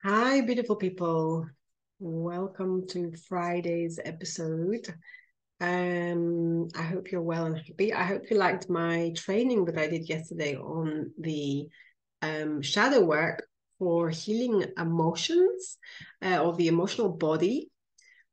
Hi, beautiful people. Welcome to Friday's episode. I hope you're well and happy. I hope you liked my training that I did yesterday on the shadow work for healing emotions or the emotional body.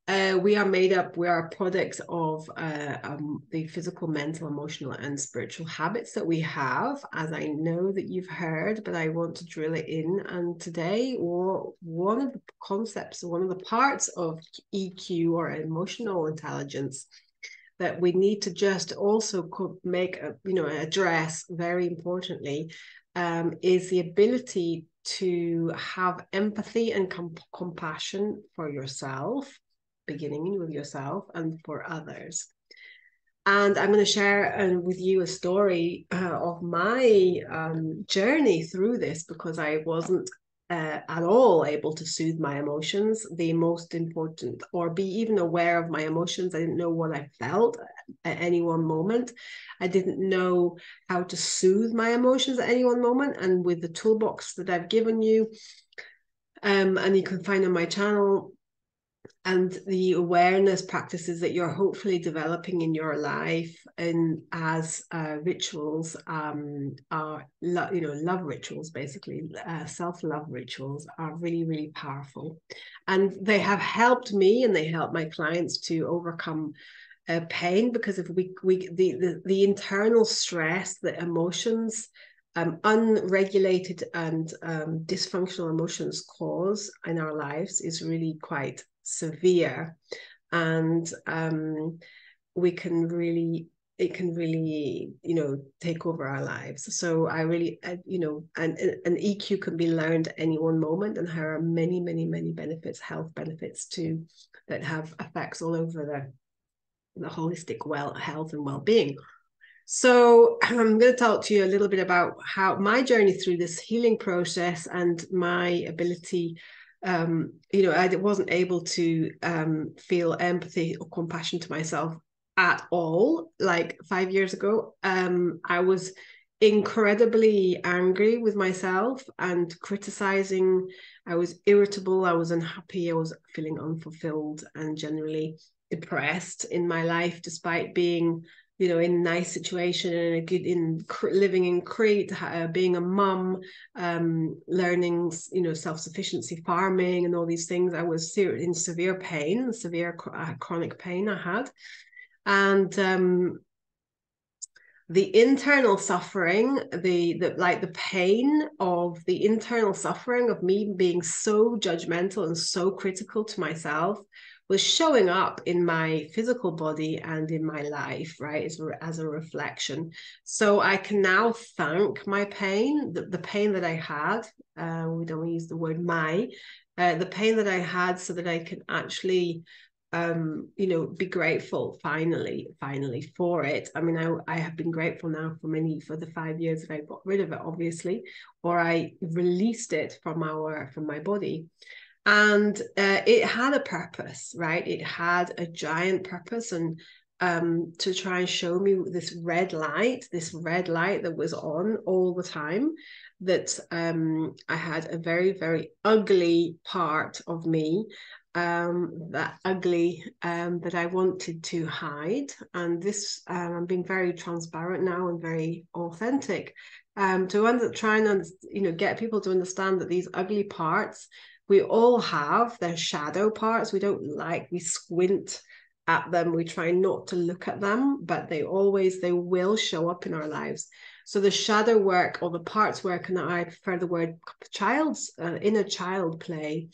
We are products of the physical, mental, emotional, and spiritual habits that we have, as I know that you've heard, but I want to drill it in. And today, or one of the concepts, one of the parts of EQ or emotional intelligence that we need to just also make, address very importantly, is the ability to have empathy and compassion for yourself, beginning with yourself and for others. And I'm going to share with you a story of my journey through this, because I wasn't at all able to soothe my emotions. The most important, or be even aware of my emotions. I didn't know what I felt at any one moment. I didn't know how to soothe my emotions at any one moment. And with the toolbox that I've given you, and you can find on my channel, and the awareness practices that you're hopefully developing in your life and as rituals are love rituals, basically self-love rituals, are really, really powerful, and they have helped me and they help my clients to overcome pain, because if the internal stress, the emotions, unregulated and dysfunctional emotions cause in our lives is really quite severe, and we can really it can really take over our lives. So I really and EQ can be learned at any one moment, and there are many, many, many benefits, health benefits too, that have effects all over the holistic health and well-being. So I'm going to talk to you a little bit about how my journey through this healing process and my ability. I wasn't able to feel empathy or compassion to myself at all. Like 5 years ago, I was incredibly angry with myself and criticizing. I was irritable. I was unhappy. I was feeling unfulfilled and generally depressed in my life, despite being in a nice situation and a good living in Crete, being a mum, learning self-sufficiency, farming, and all these things. I was in severe pain, severe chronic pain I had, and the internal suffering, the pain of the internal suffering of me being so judgmental and so critical to myself was showing up in my physical body and in my life, right, as a reflection. So I can now thank my pain, the pain that I had. We don't use the word the pain that I had, so that I can actually be grateful finally for it. I mean, I have been grateful now for the 5 years that I got rid of it, obviously, or I released it from my body. And it had a purpose, right? It had a giant purpose, and to try and show me this red light that was on all the time, that I had a very, very ugly part of me, that ugly, that I wanted to hide. And this, I'm being very transparent now and very authentic, to try and get people to understand that these ugly parts we all have. Their shadow parts. We squint at them. We try not to look at them, but they will show up in our lives. So the shadow work, or the parts work, and I prefer the word child's inner child play,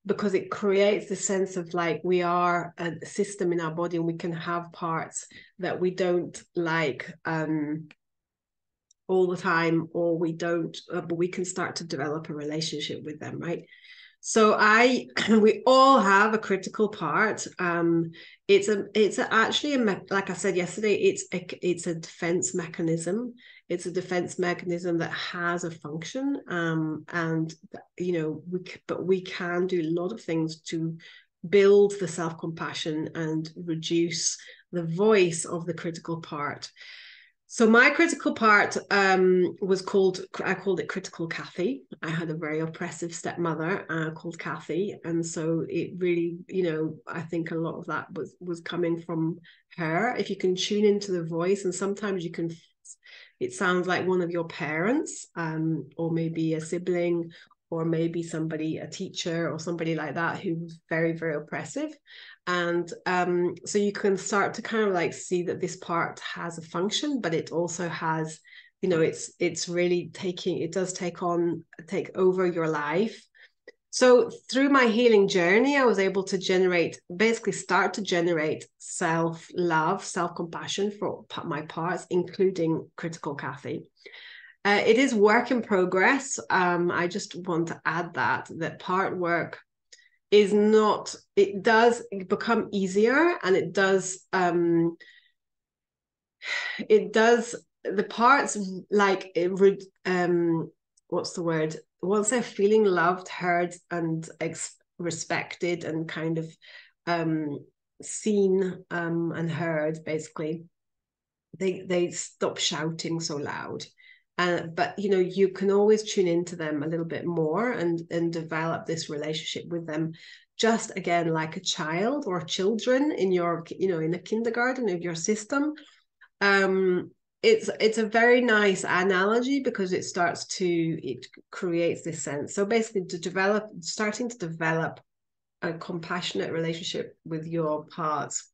because it creates the sense of like we are a system in our body, and we can have parts that we don't like all the time, or we don't, but we can start to develop a relationship with them, right? So we all have a critical part. Actually like I said yesterday, it's a defense mechanism. It's a defense mechanism that has a function. And we can do a lot of things to build the self-compassion and reduce the voice of the critical part. So my critical part was I called it Critical Kathy. I had a very oppressive stepmother called Kathy. And so it really, I think a lot of that was coming from her. If you can tune into the voice, and sometimes it sounds like one of your parents, or maybe a sibling, or maybe somebody, a teacher or somebody like that, who was very, very oppressive. And so you can start to kind of like see that this part has a function, but it also has, it's really it does take over your life. So through my healing journey, I was able to start to generate self-love, self-compassion for my parts, including Critical Kathy. It is work in progress. I just want to add that part work is not, it does become easier, and it does the parts like what's the word, once they're feeling loved, heard, and respected, and kind of seen and heard, basically they stop shouting so loud. But you can always tune into them a little bit more, and develop this relationship with them, just again like a child or children in your in a kindergarten of your system. It's a very nice analogy, because it creates this sense. So basically, starting to develop a compassionate relationship with your parts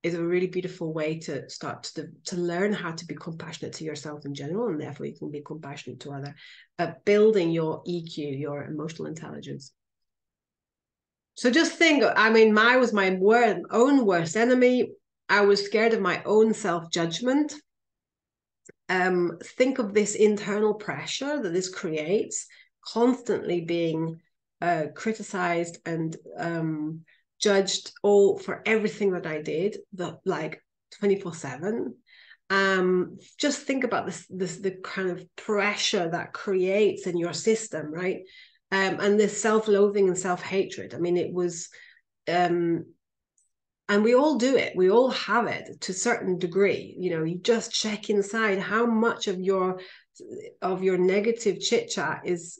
is a really beautiful way to start to learn how to be compassionate to yourself in general, and therefore you can be compassionate to other, building your EQ, your emotional intelligence. So just think, I mean, was my own worst enemy. I was scared of my own self-judgment. Think of this internal pressure that this creates, constantly being criticized and judged for everything that I did, like 24/7. Just think about the kind of pressure that creates in your system, right? And this self-loathing and self-hatred. I mean, it was and we all do it, we all have it to a certain degree. You just check inside how much of your negative chit chat is,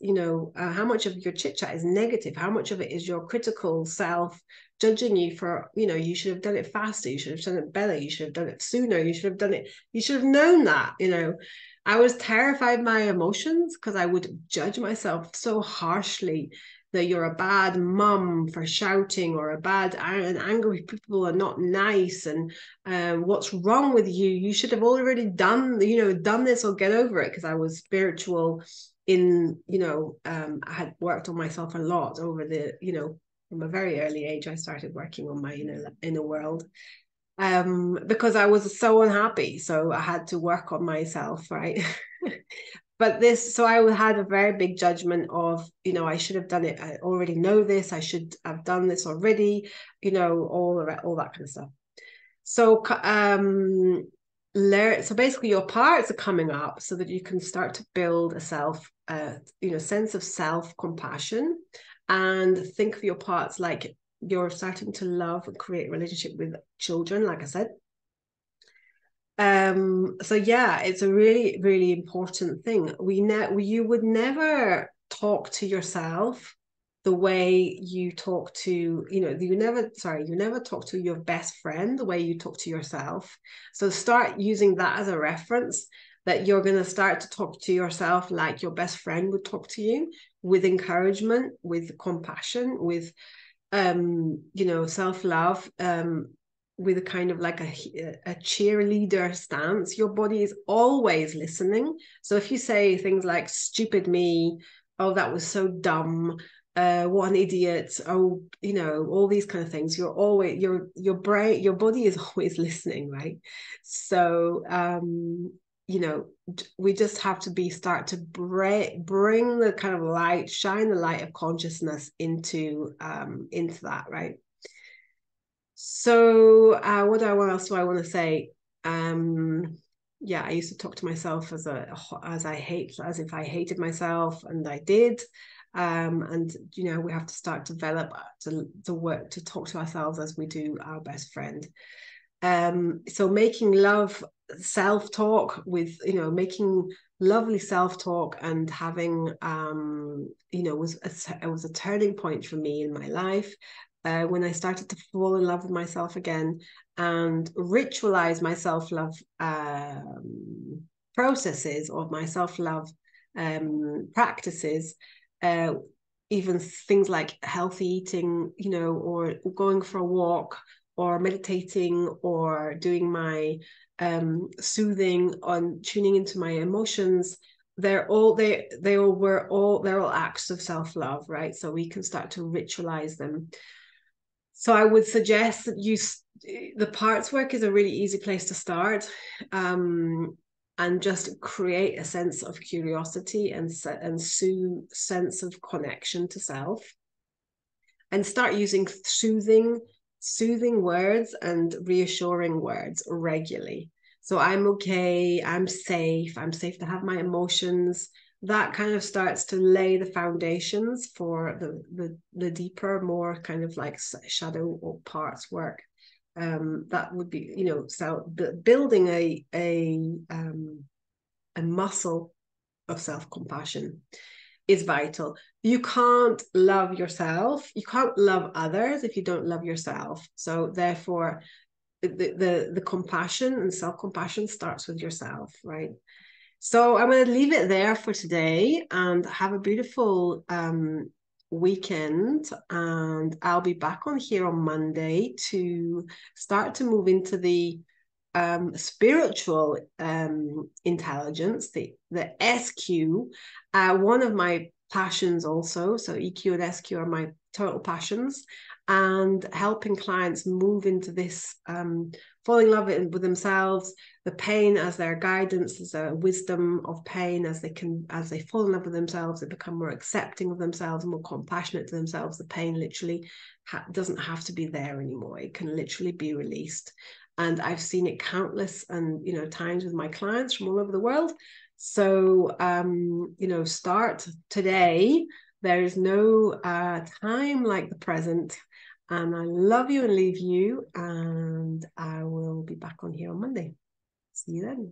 how much of your chit chat is negative, how much of it is your critical self judging you for, you should have done it faster, you should have done it better, you should have done it sooner, you should have known that. I was terrified of my emotions, because I would judge myself so harshly, that you're a bad mum for shouting, or and angry people are not nice, and what's wrong with you? You should have already done this, or get over it. Because I was spiritual I had worked on myself a lot over from a very early age. I started working on my inner world, because I was so unhappy, so I had to work on myself, right? But so I had a very big judgment of, I should have done it, I already know this, I should have done this already, all that kind of stuff. So so basically your parts are coming up, so that you can start to build a sense of self-compassion, and think of your parts like you're starting to love and create a relationship with children, like I said. So yeah, it's a really, really important thing. You would never talk to yourself the way you talk to, you never talk to your best friend the way you talk to yourself. So start using that as a reference, that you're going to start to talk to yourself like your best friend would talk to you, with encouragement, with compassion, with self-love, with a kind of like a cheerleader stance. Your body is always listening. So if you say things like "stupid me," "oh, that was so dumb," "what an idiot," "oh, all these kind of things, your brain, your body is always listening, right? So we just have to start to bring the kind of light, shine the light of consciousness into that, right? So what else do I want to say? Yeah, I used to talk to myself as if I hated myself, and I did. And we have to start to develop to work to talk to ourselves as we do our best friend. So making love self-talk, with, you know, making lovely self-talk and having, you know, it was a turning point for me in my life. When I started to fall in love with myself again and ritualize my self-love processes, or my self-love practices, even things like healthy eating, you know, or going for a walk, or meditating, or doing my soothing, on tuning into my emotions. They're all they're all acts of self-love, right? So we can start to ritualize them. So I would suggest that the parts work is a really easy place to start, and just create a sense of curiosity and sense of connection to self, and start using soothing words and reassuring words regularly. So I'm okay, I'm safe to have my emotions. That kind of starts to lay the foundations for the deeper, more kind of like shadow or parts work. That would be, you know, so building a muscle of self-compassion is vital. You can't love yourself, you can't love others if you don't love yourself. So therefore, the compassion and self-compassion starts with yourself, right? So I'm going to leave it there for today, and have a beautiful weekend. And I'll be back on here on Monday to start to move into the spiritual intelligence, the SQ, one of my passions also. So EQ and SQ are my total passions, and helping clients move into this, falling in love with themselves, the pain as their guidance, as a wisdom of pain, as they fall in love with themselves, they become more accepting of themselves, more compassionate to themselves. The pain literally doesn't have to be there anymore. It can literally be released. And I've seen it countless and, you know, times with my clients from all over the world. So you know, start today. There is no time like the present. And I love you and leave you, and I will be back on here on Monday. See you then.